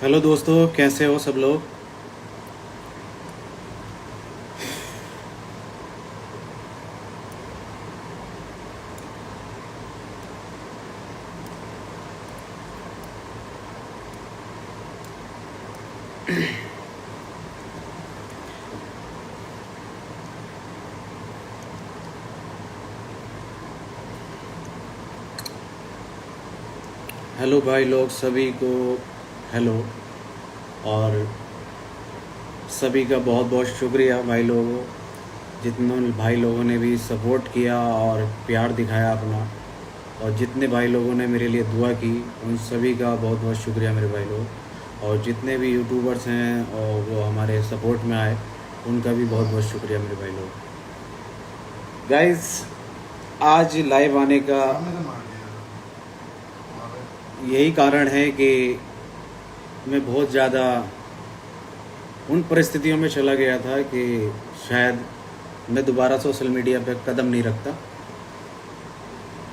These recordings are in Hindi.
हेलो दोस्तों, कैसे हो सब लोग। हेलो भाई लोग सभी को। हेलो। और सभी का बहुत बहुत शुक्रिया भाई लोगों, जितनों भाई लोगों ने भी सपोर्ट किया और प्यार दिखाया अपना, और जितने भाई लोगों ने मेरे लिए दुआ की उन सभी का बहुत बहुत शुक्रिया मेरे भाई लोग। और जितने भी यूट्यूबर्स हैं और वो हमारे सपोर्ट में आए उनका भी बहुत बहुत शुक्रिया मेरे भाई लोग। गाइस, आज लाइव आने का यही कारण है कि मैं बहुत ज़्यादा उन परिस्थितियों में चला गया था कि शायद मैं दोबारा सोशल मीडिया पर कदम नहीं रखता,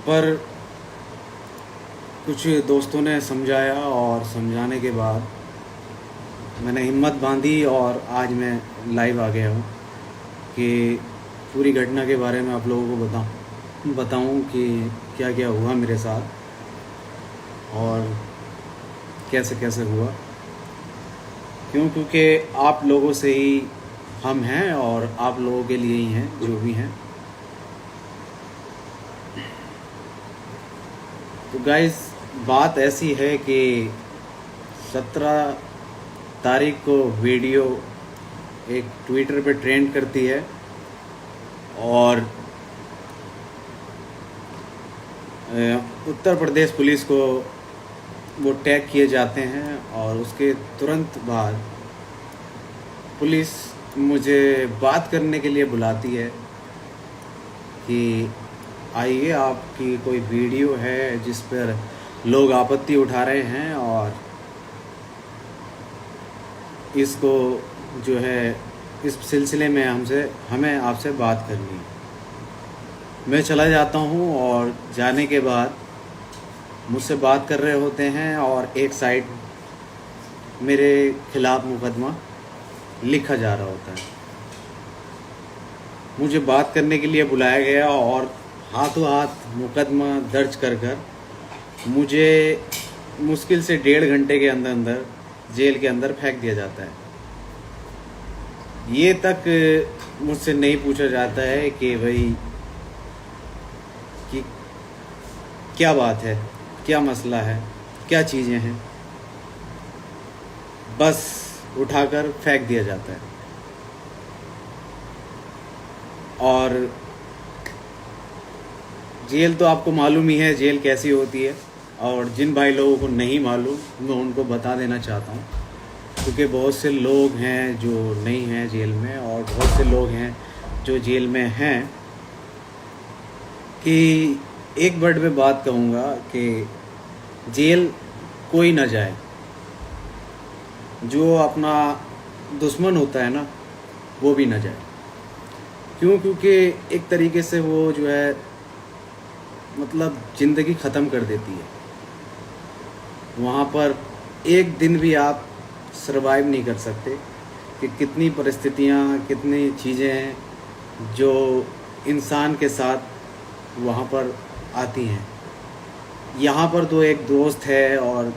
पर कुछ दोस्तों ने समझाया और समझाने के बाद मैंने हिम्मत बांधी और आज मैं लाइव आ गया हूँ कि पूरी घटना के बारे में आप लोगों को बताऊँ कि क्या क्या हुआ मेरे साथ और कैसे कैसे हुआ। क्योंकि आप लोगों से ही हम हैं और आप लोगों के लिए ही हैं जो भी हैं। तो गाइस, बात ऐसी है कि 17 तारीख को वीडियो एक ट्विटर पे ट्रेंड करती है और उत्तर प्रदेश पुलिस को वो टैग किए जाते हैं और उसके तुरंत बाद पुलिस मुझे बात करने के लिए बुलाती है कि आइए, आपकी कोई वीडियो है जिस पर लोग आपत्ति उठा रहे हैं और इसको जो है इस सिलसिले में हमें आपसे बात करनी है। मैं चला जाता हूँ और जाने के बाद मुझसे बात कर रहे होते हैं और एक साइड मेरे खिलाफ मुकदमा लिखा जा रहा होता है। मुझे बात करने के लिए बुलाया गया और हाथों हाथ मुकदमा दर्ज कर मुझे मुश्किल से 1.5 घंटे के अंदर जेल के अंदर फेंक दिया जाता है। ये तक मुझसे नहीं पूछा जाता है कि भाई कि क्या बात है, क्या मसला है, क्या चीज़ें हैं। बस उठाकर फेंक दिया जाता है। और जेल तो आपको मालूम ही है जेल कैसी होती है, और जिन भाई लोगों को नहीं मालूम मैं उनको बता देना चाहता हूँ, क्योंकि बहुत से लोग हैं जो नहीं हैं जेल में और बहुत से लोग हैं जो जेल में हैं। कि एक वर्ड में बात कहूँगा कि जेल कोई ना जाए, जो अपना दुश्मन होता है ना वो भी ना जाए। क्योंकि एक तरीके से वो जो है मतलब ज़िंदगी ख़त्म कर देती है। वहाँ पर एक दिन भी आप सरवाइव नहीं कर सकते कि कितनी परिस्थितियाँ, कितनी चीज़ें हैं जो इंसान के साथ वहाँ पर आती हैं। यहाँ पर तो एक दोस्त है और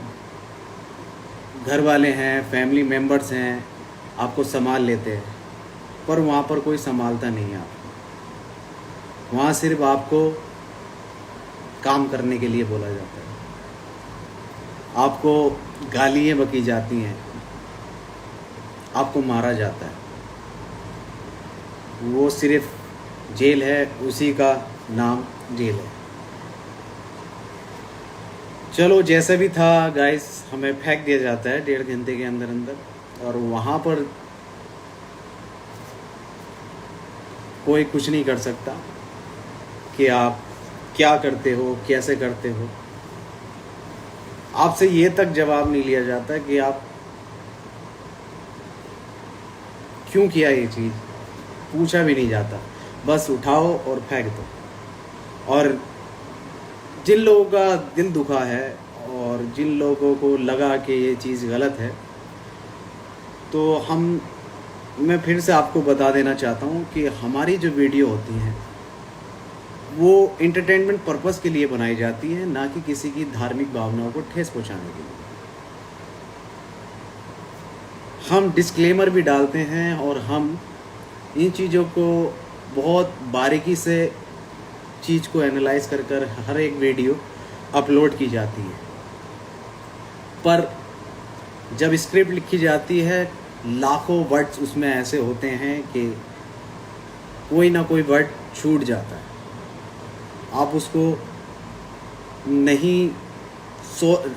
घर वाले हैं, फैमिली मेम्बर्स हैं, आपको संभाल लेते हैं, पर वहाँ पर कोई संभालता नहीं है आपको। वहाँ सिर्फ आपको काम करने के लिए बोला जाता है, आपको गालियाँ बकी जाती हैं, आपको मारा जाता है। वो सिर्फ जेल है, उसी का नाम जेल है। चलो, जैसे भी था गाइस, हमें फेंक दिया जाता है 1.5 घंटे के अंदर और वहाँ पर कोई कुछ नहीं कर सकता कि आप क्या करते हो, कैसे करते हो। आपसे ये तक जवाब नहीं लिया जाता कि आप क्यों किया ये चीज़, पूछा भी नहीं जाता। बस उठाओ और फेंक दो। और जिन लोगों का दिल दुखा है और जिन लोगों को लगा कि ये चीज़ गलत है, तो मैं फिर से आपको बता देना चाहता हूँ कि हमारी जो वीडियो होती हैं वो एंटरटेनमेंट पर्पस के लिए बनाई जाती है, ना कि किसी की धार्मिक भावनाओं को ठेस पहुँचाने के लिए। हम डिस्क्लेमर भी डालते हैं और हम इन चीज़ों को बहुत बारीकी से चीज़ को एनालाइज कर हर एक वीडियो अपलोड की जाती है। पर जब स्क्रिप्ट लिखी जाती है, लाखों वर्ड्स उसमें ऐसे होते हैं कि कोई ना कोई वर्ड छूट जाता है। आप उसको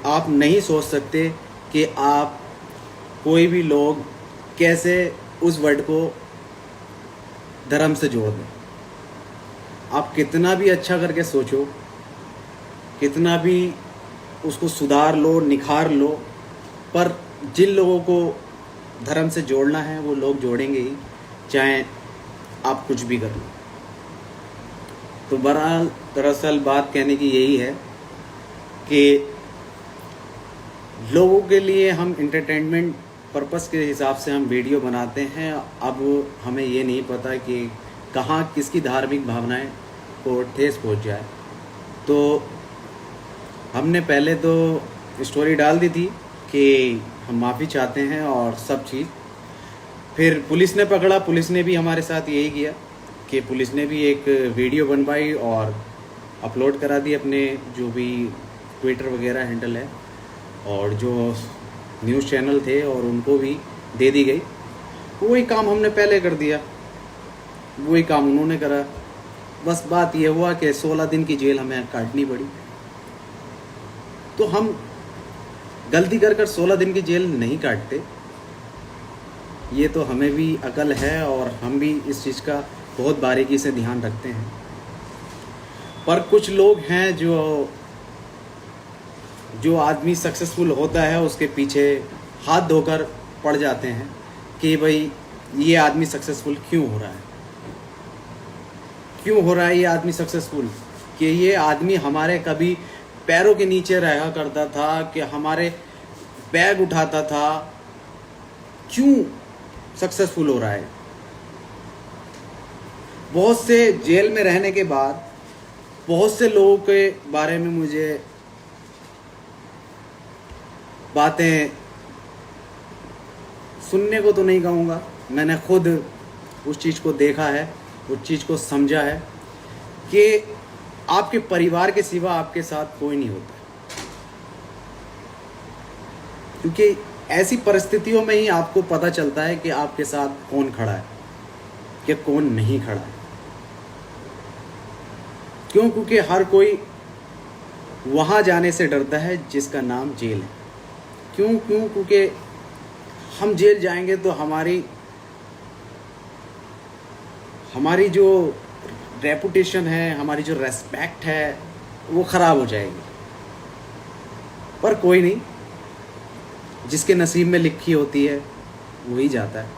आप नहीं सोच सकते कि आप कोई भी लोग कैसे उस वर्ड को धर्म से जोड़ दें। आप कितना भी अच्छा करके सोचो, कितना भी उसको सुधार लो, निखार लो, पर जिन लोगों को धर्म से जोड़ना है वो लोग जोड़ेंगे ही, चाहे आप कुछ भी कर लो। तो बहरहाल दरअसल बात कहने की यही है कि लोगों के लिए हम एंटरटेनमेंट पर्पस के हिसाब से हम वीडियो बनाते हैं। अब हमें ये नहीं पता कि कहाँ किसकी धार्मिक भावनाएं को ठेस पहुंच जाए। तो हमने पहले तो स्टोरी डाल दी थी कि हम माफ़ी चाहते हैं और सब चीज़। फिर पुलिस ने पकड़ा, पुलिस ने भी हमारे साथ यही किया कि पुलिस ने भी एक वीडियो बनवाई और अपलोड करा दी अपने जो भी ट्विटर वगैरह हैंडल है, और जो न्यूज़ चैनल थे और उनको भी दे दी गई। वही काम हमने पहले कर दिया, वही काम उन्होंने करा। बस बात ये हुआ कि 16 दिन की जेल हमें काटनी पड़ी। तो हम गलती कर 16 दिन की जेल नहीं काटते, ये तो हमें भी अकल है और हम भी इस चीज़ का बहुत बारीकी से ध्यान रखते हैं। पर कुछ लोग हैं जो आदमी सक्सेसफुल होता है उसके पीछे हाथ धोकर पड़ जाते हैं कि भाई ये आदमी सक्सेसफुल क्यों हो रहा है, क्यों हो रहा है ये आदमी सक्सेसफुल, कि ये आदमी हमारे कभी पैरों के नीचे रहा करता था, कि हमारे बैग उठाता था, क्यों सक्सेसफुल हो रहा है। बहुत से जेल में रहने के बाद बहुत से लोगों के बारे में मुझे बातें सुनने को तो नहीं कहूँगा, मैंने खुद उस चीज़ को देखा है, उस चीज़ को समझा है कि आपके परिवार के सिवा आपके साथ कोई नहीं होता। क्योंकि ऐसी परिस्थितियों में ही आपको पता चलता है कि आपके साथ कौन खड़ा है, कि कौन नहीं खड़ा है। क्यों? क्योंकि हर कोई वहाँ जाने से डरता है जिसका नाम जेल है। क्यों? क्योंकि हम जेल जाएंगे तो हमारी जो रेपुटेशन है, हमारी जो रेस्पेक्ट है, वो ख़राब हो जाएगी। पर कोई नहीं, जिसके नसीब में लिखी होती है वही जाता है।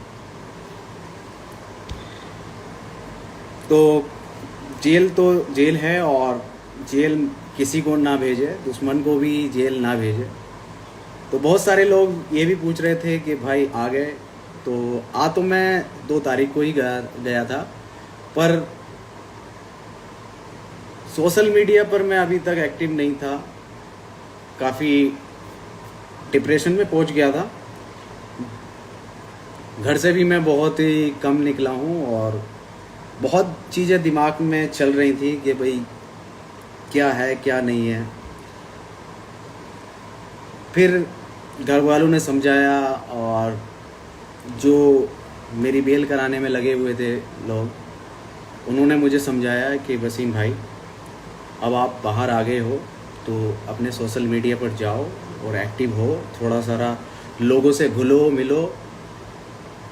तो जेल है, और जेल किसी को ना भेजे, दुश्मन को भी जेल ना भेजे। तो बहुत सारे लोग ये भी पूछ रहे थे कि भाई आ गए, तो मैं 2 तारीख को ही गया था, पर सोशल मीडिया पर मैं अभी तक एक्टिव नहीं था, काफ़ी डिप्रेशन में पहुंच गया था। घर से भी मैं बहुत ही कम निकला हूं और बहुत चीज़ें दिमाग में चल रही थी कि भाई क्या है क्या नहीं है। फिर घर वालों ने समझाया, और जो मेरी बेल कराने में लगे हुए थे लोग, उन्होंने मुझे समझाया कि वसीम भाई, अब आप बाहर आ गए हो तो अपने सोशल मीडिया पर जाओ और एक्टिव हो, थोड़ा सारा लोगों से घुलो मिलो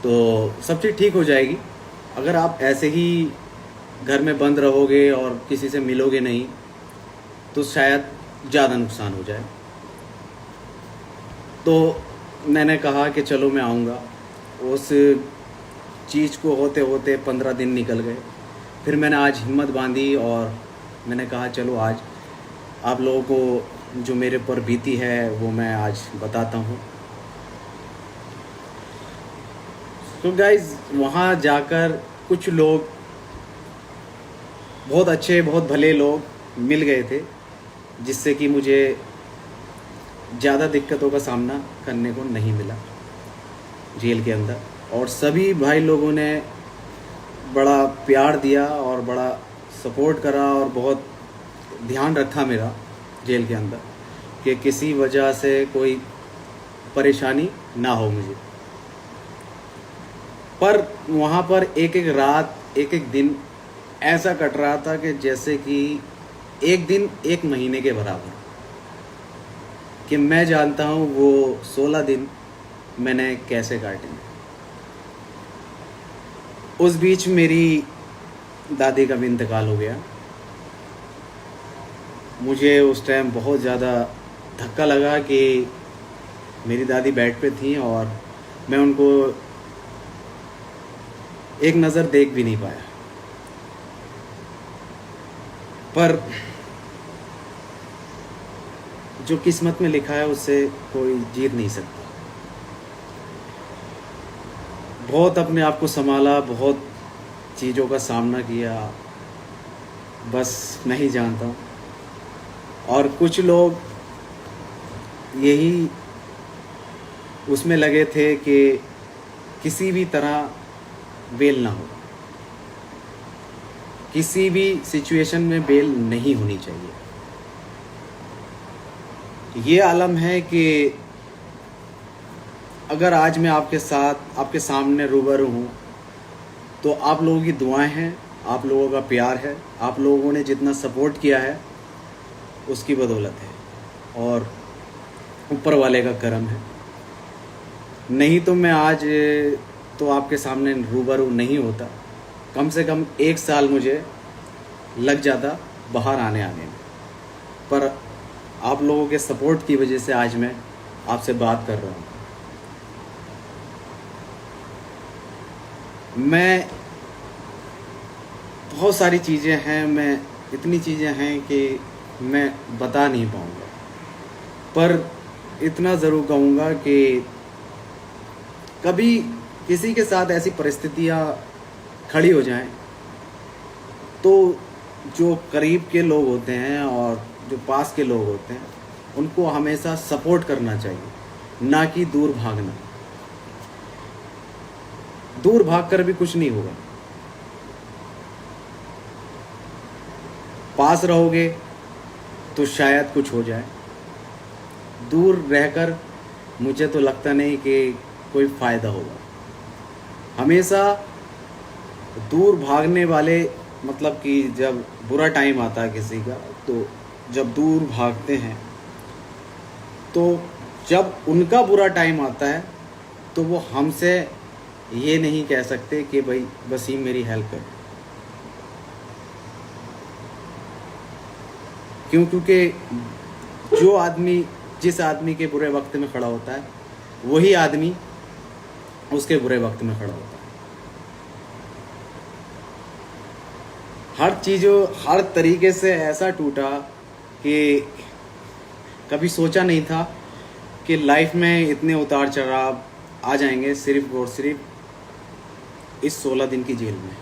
तो सब चीज़ ठीक हो जाएगी। अगर आप ऐसे ही घर में बंद रहोगे और किसी से मिलोगे नहीं तो शायद ज़्यादा नुकसान हो जाए। तो मैंने कहा कि चलो मैं आऊँगा। उस चीज़ को होते होते 15 दिन निकल गए। फिर मैंने आज हिम्मत बांधी और मैंने कहा चलो आज आप लोगों को जो मेरे पर बीती है वो मैं आज बताता हूँ। तो गाइज वहाँ जाकर कुछ लोग, बहुत अच्छे बहुत भले लोग मिल गए थे, जिससे कि मुझे ज़्यादा दिक्कतों का सामना करने को नहीं मिला जेल के अंदर। और सभी भाई लोगों ने बड़ा प्यार दिया और बड़ा सपोर्ट करा और बहुत ध्यान रखा मेरा जेल के अंदर, कि किसी वजह से कोई परेशानी ना हो मुझे। पर वहाँ पर एक एक रात, एक एक दिन ऐसा कट रहा था कि जैसे कि एक दिन एक महीने के बराबर, कि मैं जानता हूँ वो 16 दिन मैंने कैसे काटे। उस बीच मेरी दादी का भी इंतकाल हो गया। मुझे उस टाइम बहुत ज़्यादा धक्का लगा कि मेरी दादी बेड पे थी और मैं उनको एक नज़र देख भी नहीं पाया। पर जो किस्मत में लिखा है उससे कोई जीत नहीं सकता। बहुत अपने आप को संभाला, बहुत चीज़ों का सामना किया, बस मैं ही जानता हूँ। और कुछ लोग यही उसमें लगे थे कि किसी भी तरह बेल ना हो, किसी भी सिचुएशन में बेल नहीं होनी चाहिए। ये आलम है कि अगर आज मैं आपके साथ, आपके सामने रूबरू हूँ, तो आप लोगों की दुआएं हैं, आप लोगों का प्यार है, आप लोगों ने जितना सपोर्ट किया है उसकी बदौलत है और ऊपर वाले का करम है। नहीं तो मैं आज तो आपके सामने रूबरू नहीं होता। कम से कम 1 साल मुझे लग जाता बाहर आने में। पर आप लोगों के सपोर्ट की वजह से आज मैं आपसे बात कर रहा हूँ। मैं बहुत सारी चीज़ें हैं, मैं इतनी चीज़ें हैं कि मैं बता नहीं पाऊँगा, पर इतना ज़रूर कहूँगा कि कभी किसी के साथ ऐसी परिस्थितियाँ खड़ी हो जाएं, तो जो करीब के लोग होते हैं और जो पास के लोग होते हैं उनको हमेशा सपोर्ट करना चाहिए, ना कि दूर भागना। दूर भागकर भी कुछ नहीं होगा। पास रहोगे तो शायद कुछ हो जाए, दूर रहकर मुझे तो लगता नहीं कि कोई फ़ायदा होगा। हमेशा दूर भागने वाले, मतलब कि जब बुरा टाइम आता है किसी का, तो जब दूर भागते हैं तो जब उनका बुरा टाइम आता है तो वो हमसे ये नहीं कह सकते कि भाई वसीम मेरी हेल्प कर। क्योंकि जो आदमी जिस आदमी के बुरे वक्त में खड़ा होता है वही आदमी उसके बुरे वक्त में खड़ा होता है। हर चीज़ों, हर तरीके से ऐसा टूटा कि कभी सोचा नहीं था कि लाइफ में इतने उतार चढ़ाव आ जाएंगे सिर्फ और सिर्फ इस 16 दिन की जेल में।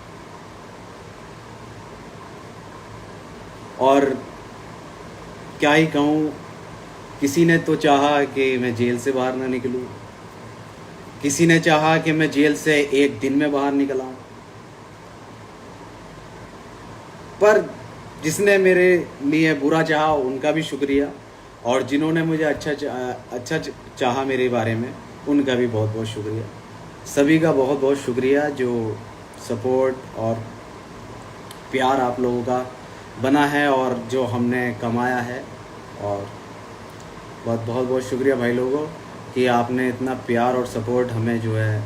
और क्या ही कहूँ, किसी ने तो चाहा कि मैं जेल से बाहर ना निकलूँ, किसी ने चाहा कि मैं जेल से 1 दिन में बाहर निकल आऊँ। पर जिसने मेरे लिए बुरा चाहा उनका भी शुक्रिया, और जिन्होंने मुझे अच्छा चाहा मेरे बारे में उनका भी बहुत बहुत शुक्रिया। सभी का बहुत बहुत शुक्रिया जो सपोर्ट और प्यार आप लोगों का बना है और जो हमने कमाया है। और बहुत बहुत शुक्रिया भाई लोगों कि आपने इतना प्यार और सपोर्ट हमें जो है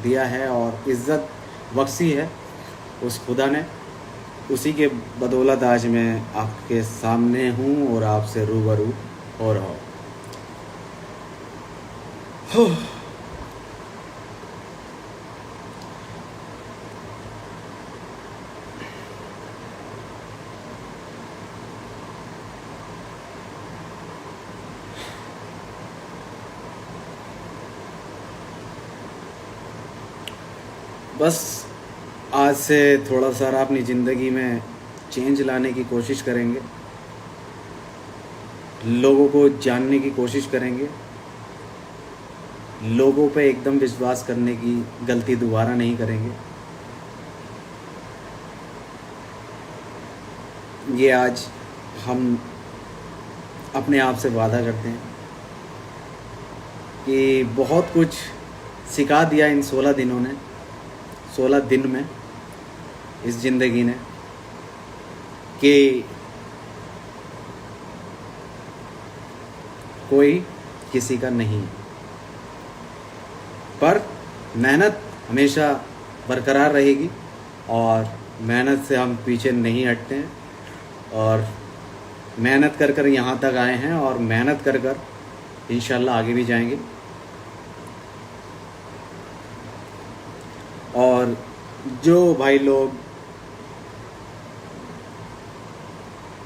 दिया है और इज़्ज़त बख्शी है उस खुदा ने। उसी के बदौलत आज मैं आपके सामने हूँ और आपसे रूबरू हो रहा हूँ। बस आज से थोड़ा सा अपनी ज़िंदगी में चेंज लाने की कोशिश करेंगे, लोगों को जानने की कोशिश करेंगे, लोगों पे एकदम विश्वास करने की गलती दोबारा नहीं करेंगे। ये आज हम अपने आप से वादा करते हैं कि बहुत कुछ सिखा दिया इन 16 दिनों ने, 16 दिन में इस ज़िंदगी ने, कि कोई किसी का नहीं, पर मेहनत हमेशा बरकरार रहेगी और मेहनत से हम पीछे नहीं हटते हैं और मेहनत कर कर यहाँ तक आए हैं और मेहनत कर कर इंशाल्लाह आगे भी जाएंगे। और जो भाई लोग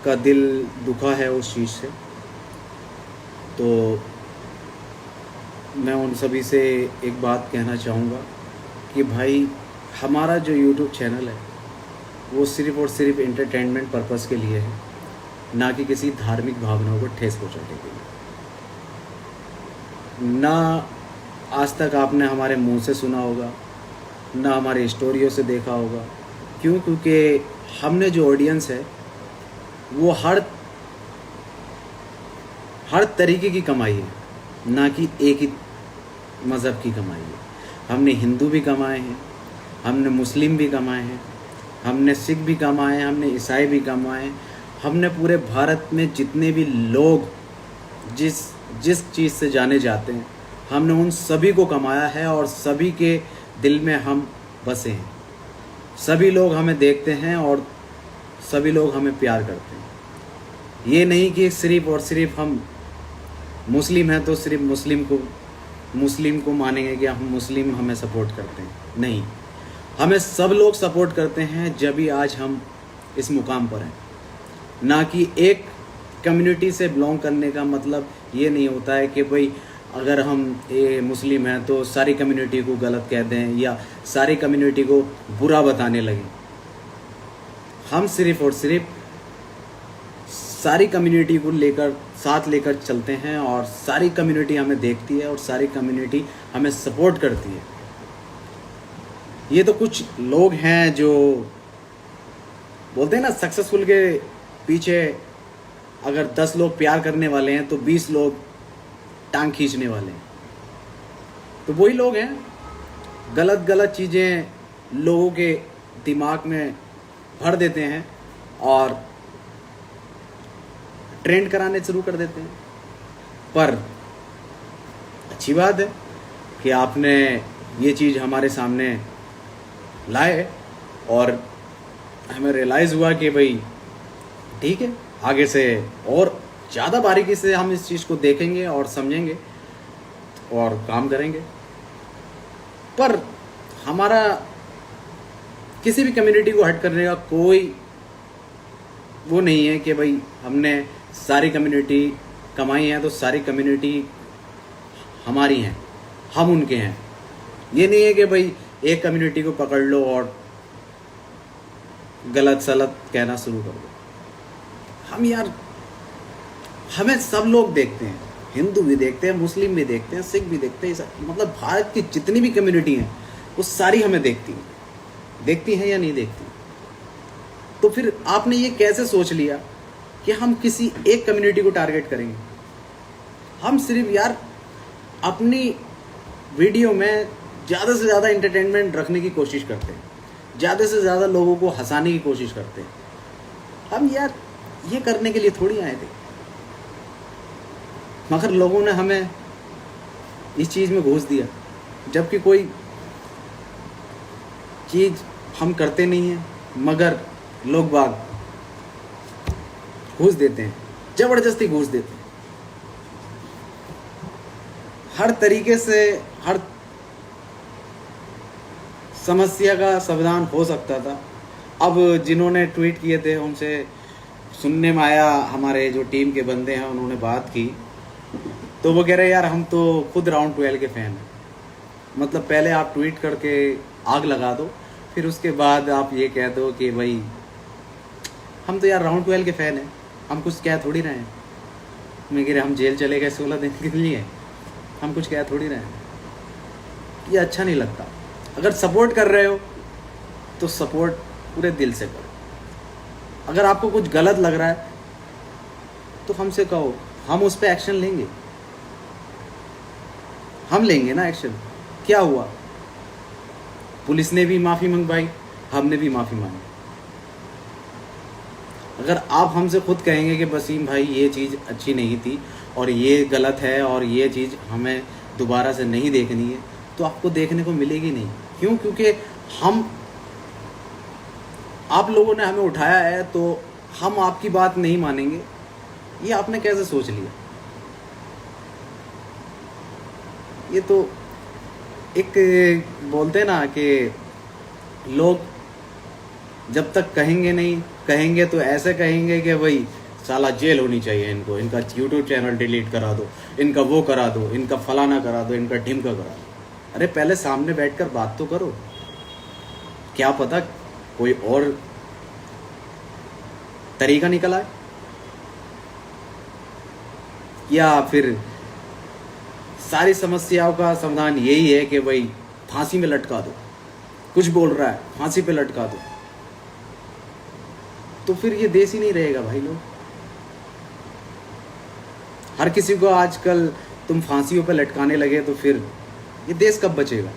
का दिल दुखा है उस चीज़ से, तो मैं उन सभी से एक बात कहना चाहूँगा कि भाई हमारा जो YouTube चैनल है वो सिर्फ़ और सिर्फ एंटरटेनमेंट पर्पस के लिए है, ना कि किसी धार्मिक भावनाओं को ठेस पहुँचाने के लिए। ना आज तक आपने हमारे मुंह से सुना होगा, ना हमारे स्टोरियों से देखा होगा। क्यों? क्योंकि हमने जो ऑडियंस है वो हर तरीके की कमाई है, ना कि एक ही मज़हब की कमाई है। हमने हिंदू भी कमाए हैं, हमने मुस्लिम भी कमाए हैं, हमने सिख भी कमाए हैं, हमने ईसाई भी कमाए हैं। हमने पूरे भारत में जितने भी लोग जिस चीज़ से जाने जाते हैं, हमने उन सभी को कमाया है और सभी के दिल में हम बसे हैं। सभी लोग हमें देखते हैं और सभी लोग हमें प्यार करते हैं। ये नहीं कि सिर्फ़ और सिर्फ हम मुस्लिम हैं तो सिर्फ मुस्लिम को मानेंगे कि हम मुस्लिम हमें सपोर्ट करते हैं। नहीं, हमें सब लोग सपोर्ट करते हैं, जब भी आज हम इस मुकाम पर हैं। ना कि एक कम्युनिटी से बिलोंग करने का मतलब ये नहीं होता है कि भाई अगर हम मुस्लिम हैं तो सारी कम्युनिटी को गलत कह दें या सारी कम्युनिटी को बुरा बताने लगें। हम सिर्फ़ और सिर्फ सारी कम्युनिटी को साथ लेकर चलते हैं और सारी कम्युनिटी हमें देखती है और सारी कम्युनिटी हमें सपोर्ट करती है। ये तो कुछ लोग हैं जो बोलते हैं ना, सक्सेसफुल के पीछे अगर 10 लोग प्यार करने वाले हैं तो 20 लोग टांग खींचने वाले हैं। तो वही लोग हैं, गलत चीज़ें लोगों के दिमाग में भर देते हैं और ट्रेंड कराने शुरू कर देते हैं। पर अच्छी बात है कि आपने ये चीज़ हमारे सामने लाए और हमें रियलाइज़ हुआ कि भाई ठीक है, आगे से और ज़्यादा बारीकी से हम इस चीज़ को देखेंगे और समझेंगे और काम करेंगे। पर हमारा किसी भी कम्युनिटी को हट करने का कोई वो नहीं है कि भाई हमने सारी कम्युनिटी कमाई है तो सारी कम्युनिटी हमारी हैं, हम उनके हैं। ये नहीं है कि भाई एक कम्युनिटी को पकड़ लो और गलत सलत कहना शुरू कर दो। हमें सब लोग देखते हैं, हिंदू भी देखते हैं, मुस्लिम भी देखते हैं, सिख भी देखते हैं, मतलब भारत की जितनी भी कम्युनिटी हैं वो सारी हमें देखती हैं या नहीं देखती। तो फिर आपने ये कैसे सोच लिया कि हम किसी एक कम्युनिटी को टारगेट करेंगे? हम सिर्फ यार अपनी वीडियो में ज़्यादा से ज़्यादा एंटरटेनमेंट रखने की कोशिश करते हैं, ज़्यादा से ज़्यादा लोगों को हंसाने की कोशिश करते हैं। हम यार ये करने के लिए थोड़ी आए थे, मगर लोगों ने हमें इस चीज़ में घूस दिया, जबकि कोई चीज़ हम करते नहीं हैं मगर लोग बाग घूस देते हैं, ज़बरदस्ती घूस देते हैं। हर तरीके से हर समस्या का समाधान हो सकता था। अब जिन्होंने ट्वीट किए थे उनसे सुनने में आया, हमारे जो टीम के बंदे हैं उन्होंने बात की, तो वो कह रहे यार हम तो खुद राउंड 12 के फ़ैन हैं। मतलब पहले आप ट्वीट करके आग लगा दो, फिर उसके बाद आप ये कह दो कि भाई हम तो यार राउंड 12 के फ़ैन हैं, हम कुछ कह थोड़ी रहे हैं। मैं कह रहे हम जेल चले गए 16 दिन के लिए, हम कुछ कह थोड़ी रहे हैं। ये अच्छा नहीं लगता। अगर सपोर्ट कर रहे हो तो सपोर्ट पूरे दिल से करो। अगर आपको कुछ गलत लग रहा है तो हमसे कहो, हम उस पर एक्शन लेंगे। हम लेंगे ना एक्शन। क्या हुआ, पुलिस ने भी माफ़ी मंगवाई, हमने भी माफ़ी मांगी। अगर आप हमसे खुद कहेंगे कि वसीम भाई ये चीज़ अच्छी नहीं थी और ये गलत है और ये चीज़ हमें दोबारा से नहीं देखनी है, तो आपको देखने को मिलेगी नहीं। क्यों? क्योंकि आप लोगों ने हमें उठाया है तो हम आपकी बात नहीं मानेंगे, ये आपने कैसे सोच लिया? ये तो एक बोलते हैं ना कि लोग जब तक कहेंगे नहीं, कहेंगे तो ऐसे कहेंगे कि भाई साला जेल होनी चाहिए इनको, इनका यूट्यूब चैनल डिलीट करा दो, इनका वो करा दो, इनका फलाना करा दो, इनका ढिमका करा दो। अरे पहले सामने बैठकर बात तो करो। क्या पता कोई और तरीका निकल आए, या फिर सारी समस्याओं का समाधान यही है कि भाई फांसी में लटका दो, कुछ बोल रहा है फांसी पे लटका दो। तो फिर ये देश ही नहीं रहेगा भाई। लोग हर किसी को आजकल तुम फांसियों पे लटकाने लगे तो फिर ये देश कब बचेगा?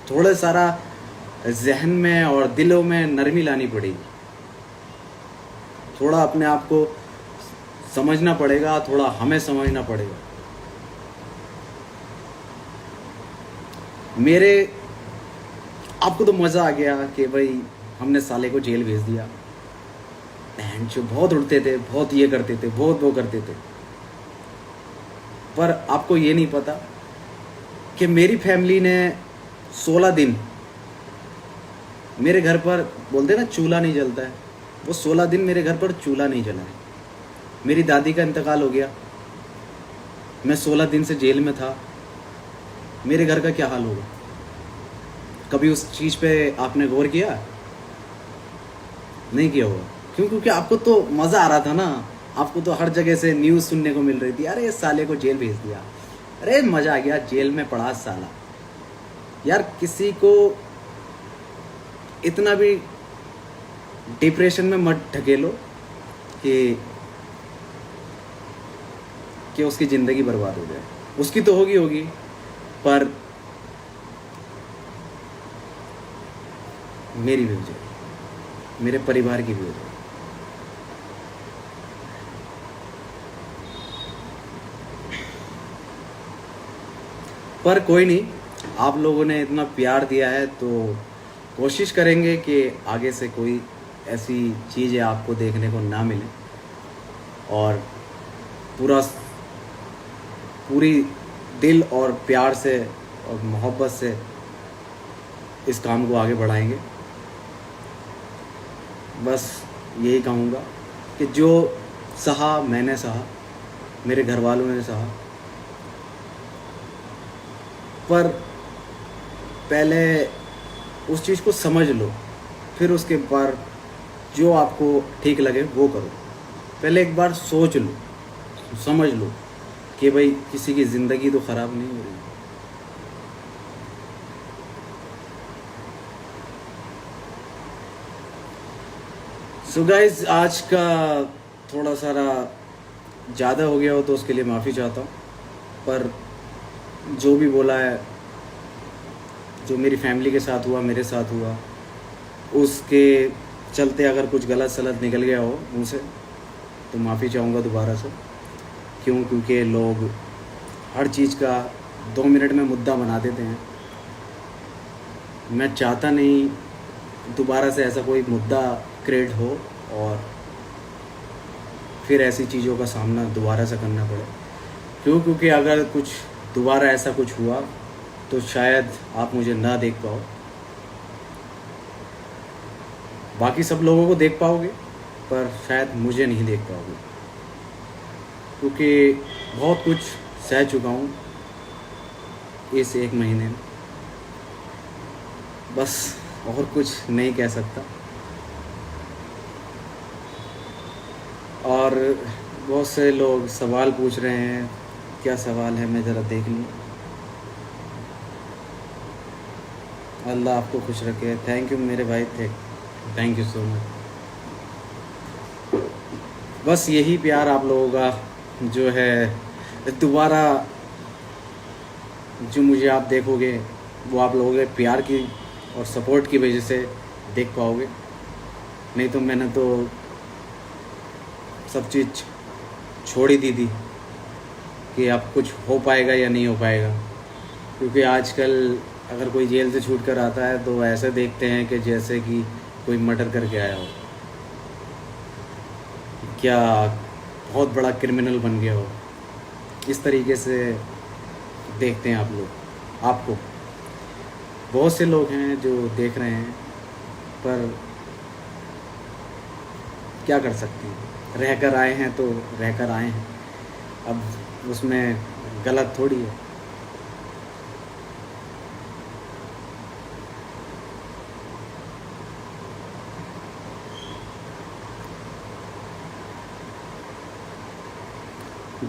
थोड़ा सारा जहन में और दिलों में नरमी लानी पड़ेगी, थोड़ा अपने आप को समझना पड़ेगा, थोड़ा हमें समझना पड़ेगा। मेरे आपको तो मज़ा आ गया कि भाई हमने साले को जेल भेज दिया। बहन जो बहुत उड़ते थे, बहुत ये करते थे, बहुत वो करते थे, पर आपको ये नहीं पता कि मेरी फैमिली ने 16 दिन मेरे घर पर, बोलते ना चूल्हा नहीं जलता है, वो 16 दिन मेरे घर पर चूल्हा नहीं जला है। मेरी दादी का इंतकाल हो गया, मैं 16 दिन से जेल में था। मेरे घर का क्या हाल होगा? कभी उस चीज़ पे आपने गौर किया? नहीं किया होगा। क्यों? क्योंकि आपको तो मज़ा आ रहा था ना। आपको तो हर जगह से न्यूज़ सुनने को मिल रही थी, अरे इस साले को जेल भेज दिया, अरे मज़ा आ गया, जेल में पड़ा साला। यार किसी को इतना भी डिप्रेशन में मत ढकेलो कि उसकी ज़िंदगी बर्बाद हो जाए। उसकी तो होगी, पर मेरी भी हो जाए, मेरे परिवार की भी हो जाए। पर कोई नहीं, आप लोगों ने इतना प्यार दिया है तो कोशिश करेंगे कि आगे से कोई ऐसी चीज़ें आपको देखने को ना मिले, और पूरी दिल और प्यार से और मोहब्बत से इस काम को आगे बढ़ाएंगे। बस यही कहूँगा कि जो सहा मैंने सहा, मेरे घर वालों ने सहा, पर पहले उस चीज़ को समझ लो, फिर उसके बाद जो आपको ठीक लगे वो करो। पहले एक बार सोच लो, समझ लो कि भाई किसी की ज़िंदगी तो ख़राब नहीं हो रही। सो गाइस, आज का थोड़ा सारा ज़्यादा हो गया हो तो उसके लिए माफ़ी चाहता हूँ, पर जो भी बोला है, जो मेरी फैमिली के साथ हुआ, मेरे साथ हुआ, उसके चलते अगर कुछ गलत सलत निकल गया हो मुँह से तो माफ़ी चाहूँगा दोबारा से। क्यों? क्योंकि लोग हर चीज़ का 2 मिनट में मुद्दा बना देते हैं। मैं चाहता नहीं दोबारा से ऐसा कोई मुद्दा क्रिएट हो और फिर ऐसी चीज़ों का सामना दोबारा से करना पड़े। क्यों? क्योंकि अगर कुछ दोबारा ऐसा कुछ हुआ तो शायद आप मुझे ना देख पाओ, बाकी सब लोगों को देख पाओगे, पर शायद मुझे नहीं देख पाओगे, क्योंकि बहुत कुछ सह चुका हूँ, इस एक महीने में। बस और कुछ नहीं कह सकता। और बहुत से लोग सवाल पूछ रहे हैं, क्या सवाल है मैं ज़रा देख लूँ। अल्लाह आपको खुश रखे। थैंक यू मेरे भाई, थैंक यू सो मच। बस यही प्यार आप लोगों का जो है दोबारा जो मुझे आप देखोगे वो आप लोगों के प्यार की और सपोर्ट की वजह से देख पाओगे। नहीं तो मैंने तो सब चीज़ छोड़ ही दी थी कि अब कुछ हो पाएगा या नहीं हो पाएगा। क्योंकि आजकल अगर कोई जेल से छूट कर आता है तो ऐसे देखते हैं कि जैसे कि कोई मर्डर करके आया हो, क्या बहुत बड़ा क्रिमिनल बन गया हो, इस तरीके से देखते हैं आप लोग। आपको बहुत से लोग हैं जो देख रहे हैं, पर क्या कर सकते हैं, रहकर आए हैं तो रहकर आए हैं, अब उसमें गलत थोड़ी है।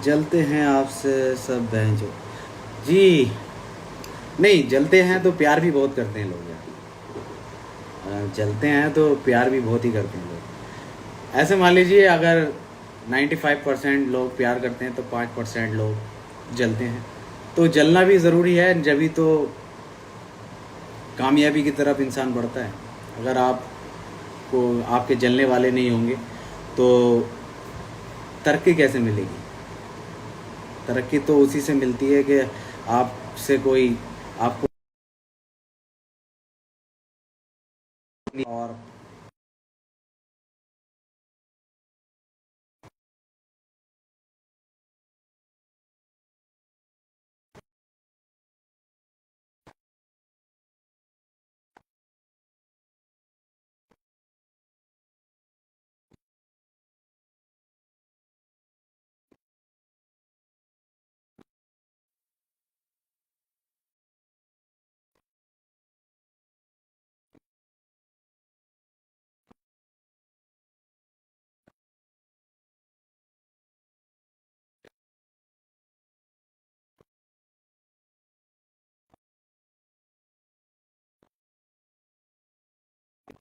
जलते हैं आपसे सब बहन जो जी। नहीं, जलते हैं तो प्यार भी बहुत करते हैं लोग यार। जलते हैं तो प्यार भी बहुत ही करते हैं लोग। ऐसे मान लीजिए अगर 95% लोग प्यार करते हैं तो 5% लोग जलते हैं। तो जलना भी ज़रूरी है, जभी तो कामयाबी की तरफ इंसान बढ़ता है। अगर आपको आपके जलने वाले नहीं होंगे तो तरक्की कैसे मिलेगी? तरक्की तो उसी से मिलती है कि आपसे कोई आपको और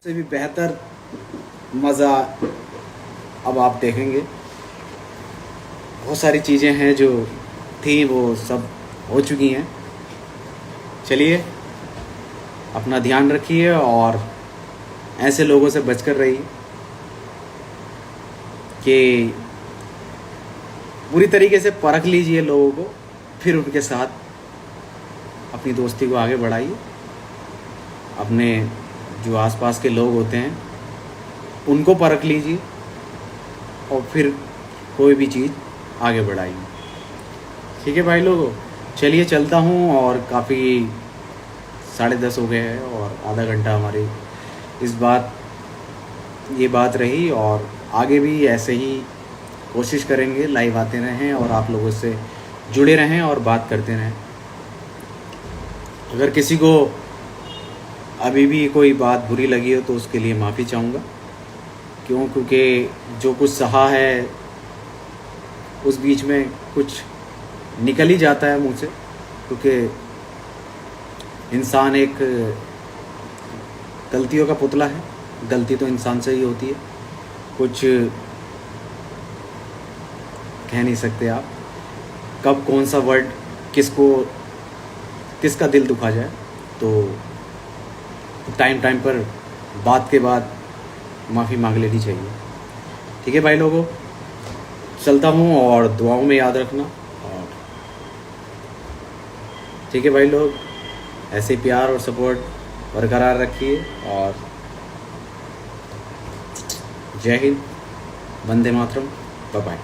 से भी बेहतर मज़ा अब आप देखेंगे। बहुत सारी चीज़ें हैं जो थी वो सब हो चुकी हैं। चलिए, अपना ध्यान रखिए और ऐसे लोगों से बचकर रहिए कि पूरी तरीके से परख लीजिए लोगों को, फिर उनके साथ अपनी दोस्ती को आगे बढ़ाइए। अपने जो आसपास के लोग होते हैं उनको परख लीजिए और फिर कोई भी चीज़ आगे बढ़ाइए। ठीक है भाई लोगों, चलिए चलता हूँ। और काफ़ी 10:30 हो गए हैं और आधा घंटा हमारी ये बात रही। और आगे भी ऐसे ही कोशिश करेंगे, लाइव आते रहें और आप लोगों से जुड़े रहें और बात करते रहें। अगर किसी को अभी भी कोई बात बुरी लगी हो तो उसके लिए माफ़ी चाहूँगा। क्योंकि जो कुछ सहा है उस बीच में कुछ निकल ही जाता है मुँह से। क्योंकि इंसान एक गलतियों का पुतला है, गलती तो इंसान से ही होती है। कुछ कह नहीं सकते आप कब कौन सा वर्ड किसका दिल दुखा जाए। तो टाइम पर बात के बाद माफ़ी मांग लेनी चाहिए। ठीक है भाई लोगों, चलता हूँ और दुआओं में याद रखना। और ठीक है भाई लोग, ऐसे प्यार और सपोर्ट बरकरार रखिए। और जय हिंद, वंदे मातरम, बाय बाय।